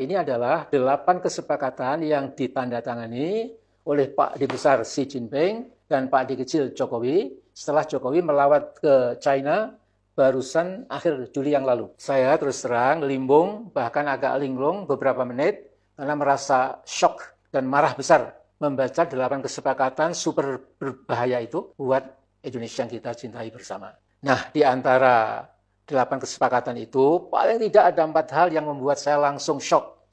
Ini adalah 8 kesepakatan yang ditandatangani oleh Pak D besar Xi Jinping dan Pak D kecil Jokowi setelah Jokowi melawat ke China barusan akhir Juli yang lalu. Saya terus terang limbung, bahkan agak linglung beberapa menit karena merasa shock dan marah besar membaca 8 kesepakatan super berbahaya itu buat Indonesia yang kita cintai bersama. Nah, di antara 8 kesepakatan itu, paling tidak ada 4 hal yang membuat saya langsung shock.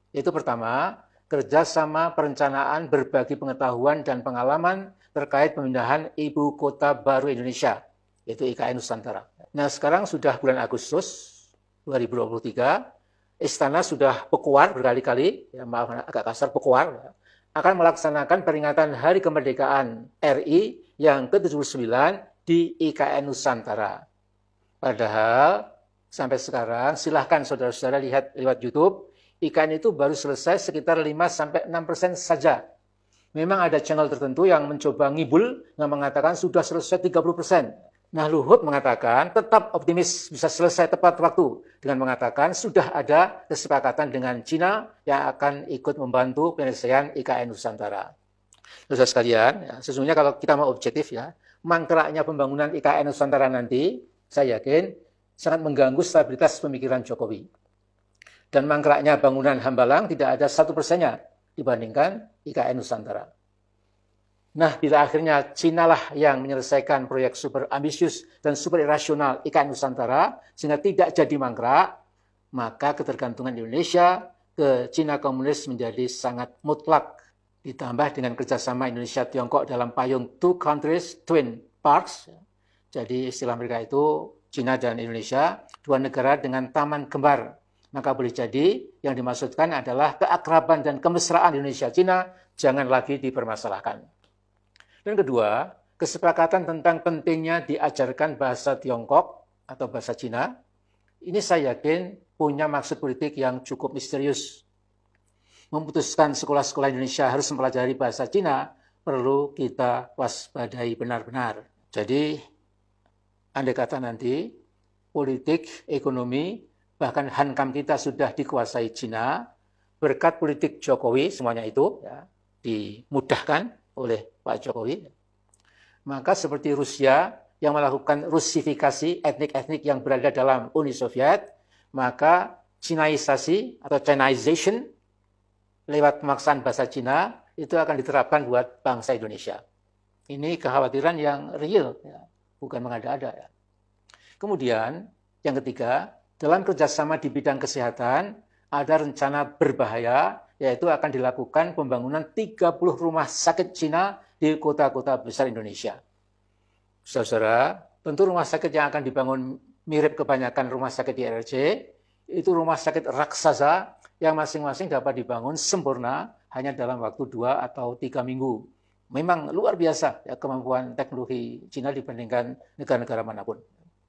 Itu pertama, kerjasama perencanaan berbagi pengetahuan dan pengalaman terkait pemindahan ibu kota baru Indonesia, yaitu IKN Nusantara. Nah, sekarang sudah bulan Agustus 2023, Istana sudah pekuar berkali-kali, ya maaf agak kasar, pekuar, akan melaksanakan peringatan Hari Kemerdekaan RI yang ke-79 di IKN Nusantara. Padahal sampai sekarang silahkan saudara-saudara lihat lewat YouTube, IKN itu baru selesai sekitar 5-6% saja. Memang ada channel tertentu yang mencoba ngibul yang mengatakan sudah selesai 30%. Nah, Luhut mengatakan tetap optimis bisa selesai tepat waktu dengan mengatakan sudah ada kesepakatan dengan Cina yang akan ikut membantu penyelesaian IKN Nusantara. Saudara sekalian, ya, sesungguhnya kalau kita mau objektif ya, mangkraknya pembangunan IKN Nusantara nanti, saya yakin sangat mengganggu stabilitas pemikiran Jokowi. Dan mangkraknya bangunan Hambalang tidak ada 1%-nya dibandingkan IKN Nusantara. Nah, bila akhirnya Cina lah yang menyelesaikan proyek super ambisius dan super irasional IKN Nusantara, sehingga tidak jadi mangkrak, maka ketergantungan Indonesia ke Cina komunis menjadi sangat mutlak. Ditambah dengan kerjasama Indonesia-Tiongkok dalam payung two countries, twin parks. Jadi istilah mereka itu Cina dan Indonesia, dua negara dengan taman kembar. Maka boleh jadi yang dimaksudkan adalah keakraban dan kemesraan Indonesia-Cina jangan lagi dipermasalahkan. Dan kedua, kesepakatan tentang pentingnya diajarkan bahasa Tiongkok atau bahasa Cina, ini saya yakin punya maksud politik yang cukup misterius. Memutuskan sekolah-sekolah Indonesia harus mempelajari bahasa Cina, perlu kita waspadai benar-benar. Jadi, andai kata nanti, politik, ekonomi, bahkan hankam kita sudah dikuasai Cina, berkat politik Jokowi, semuanya itu ya, dimudahkan oleh Pak Jokowi, maka seperti Rusia yang melakukan rusifikasi etnik-etnik yang berada dalam Uni Soviet, maka Cinaisasi atau Chinization lewat pemaksaan bahasa Cina itu akan diterapkan buat bangsa Indonesia. Ini kekhawatiran yang real, ya, bukan mengada-ada. Ya. Kemudian, yang ketiga, dalam kerjasama di bidang kesehatan, ada rencana berbahaya, yaitu akan dilakukan pembangunan 30 rumah sakit Cina di kota-kota besar Indonesia. Saudara, tentu rumah sakit yang akan dibangun mirip kebanyakan rumah sakit di RRC, itu rumah sakit raksasa yang masing-masing dapat dibangun sempurna hanya dalam waktu 2 atau 3 minggu. Memang luar biasa ya, kemampuan teknologi Cina dibandingkan negara-negara manapun.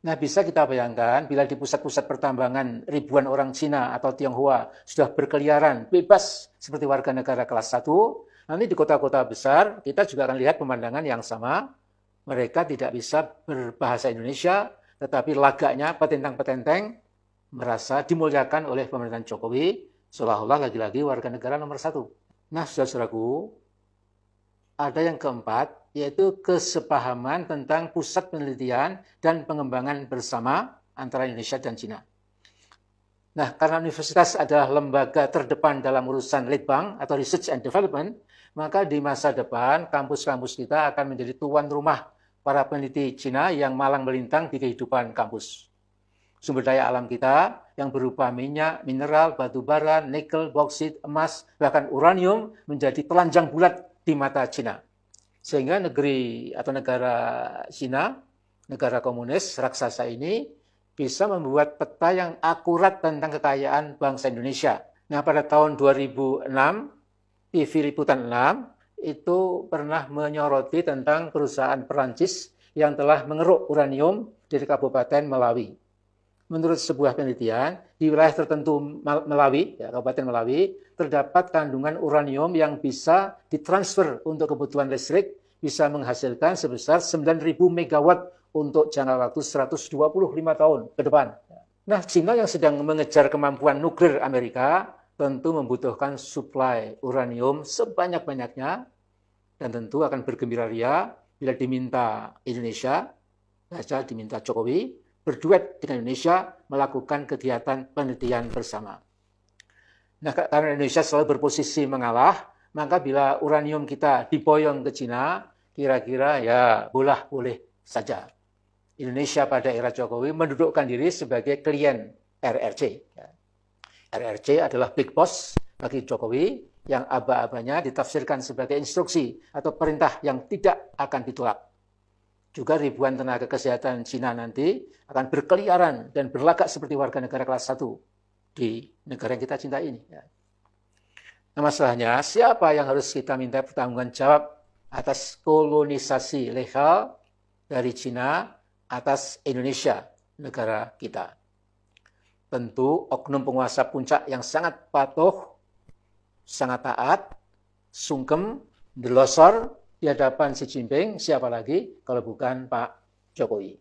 Nah, bisa kita bayangkan bila di pusat-pusat pertambangan ribuan orang Cina atau Tionghoa sudah berkeliaran bebas seperti warga negara kelas 1, nanti di kota-kota besar kita juga akan lihat pemandangan yang sama. Mereka tidak bisa berbahasa Indonesia, tetapi lagaknya petentang-petenteng merasa dimuliakan oleh pemerintahan Jokowi, seolah-olah lagi-lagi warga negara nomor 1. Nah, saudara-saudaraku, ada yang keempat, yaitu kesepahaman tentang pusat penelitian dan pengembangan bersama antara Indonesia dan Cina. Nah, karena universitas adalah lembaga terdepan dalam urusan litbang atau research and development, maka di masa depan kampus-kampus kita akan menjadi tuan rumah para peneliti Cina yang malang melintang di kehidupan kampus. Sumber daya alam kita yang berupa minyak, mineral, batu bara, nikel, boksit, emas, bahkan uranium menjadi telanjang bulat di mata Cina. Sehingga negeri atau negara Cina, negara komunis raksasa ini bisa membuat peta yang akurat tentang kekayaan bangsa Indonesia. Nah, pada tahun 2006, TV Liputan 6 itu pernah menyoroti tentang perusahaan Perancis yang telah mengeruk uranium dari Kabupaten Melawi. Menurut sebuah penelitian, di wilayah tertentu Melawi, ya, Kabupaten Melawi, terdapat kandungan uranium yang bisa ditransfer untuk kebutuhan listrik, bisa menghasilkan sebesar 9.000 megawatt untuk jangka waktu 125 tahun ke depan. Nah, Cina yang sedang mengejar kemampuan nuklir Amerika, tentu membutuhkan suplai uranium sebanyak-banyaknya, dan tentu akan bergembira ria bila diminta Indonesia, diminta Jokowi, berduet dengan Indonesia melakukan kegiatan penelitian bersama. Nah, karena Indonesia selalu berposisi mengalah, maka bila uranium kita diboyong ke Cina, kira-kira ya boleh saja. Indonesia pada era Jokowi mendudukkan diri sebagai klien RRC. RRC adalah big boss bagi Jokowi yang aba-abanya ditafsirkan sebagai instruksi atau perintah yang tidak akan ditolak. Juga ribuan tenaga kesehatan Cina nanti akan berkeliaran dan berlagak seperti warga negara kelas 1 di negara yang kita cintai ini. Nah, masalahnya siapa yang harus kita minta pertanggungan jawab atas kolonisasi legal dari Cina atas Indonesia, negara kita? Tentu oknum penguasa puncak yang sangat patuh, sangat taat, sungkem, delosor di hadapan Xi Jinping, siapa lagi kalau bukan Pak Jokowi.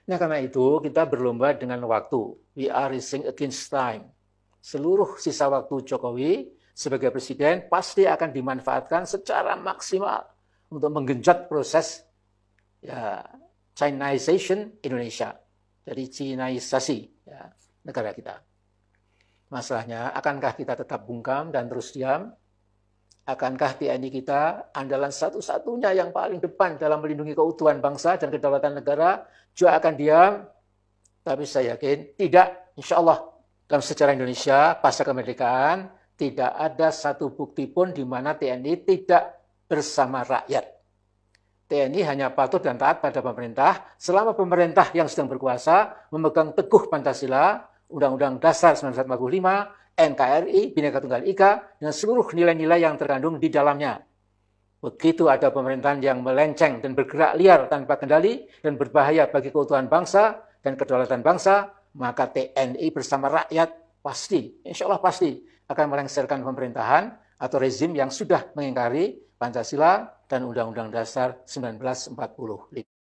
Nah, karena itu kita berlomba dengan waktu. We are racing against time. Seluruh sisa waktu Jokowi sebagai presiden pasti akan dimanfaatkan secara maksimal untuk menggenjot proses Chinization Indonesia. Jadi Cinaisasi negara kita. Masalahnya, akankah kita tetap bungkam dan terus diam? Akankah TNI kita, andalan satu-satunya yang paling depan dalam melindungi keutuhan bangsa dan kedaulatan negara, juga akan diam? Tapi saya yakin tidak. Insya Allah, dalam sejarah Indonesia, pasca kemerdekaan, tidak ada satu bukti pun di mana TNI tidak bersama rakyat. TNI hanya patuh dan taat pada pemerintah selama pemerintah yang sedang berkuasa memegang teguh Pancasila, Undang-Undang Dasar 1945, NKRI, Bhinneka Tunggal Ika, dengan seluruh nilai-nilai yang terkandung di dalamnya. Begitu ada pemerintahan yang melenceng dan bergerak liar tanpa kendali dan berbahaya bagi keutuhan bangsa dan kedaulatan bangsa, maka TNI bersama rakyat pasti, insya Allah pasti, akan melengsarkan pemerintahan atau rezim yang sudah mengingkari Pancasila dan Undang-Undang Dasar 1945.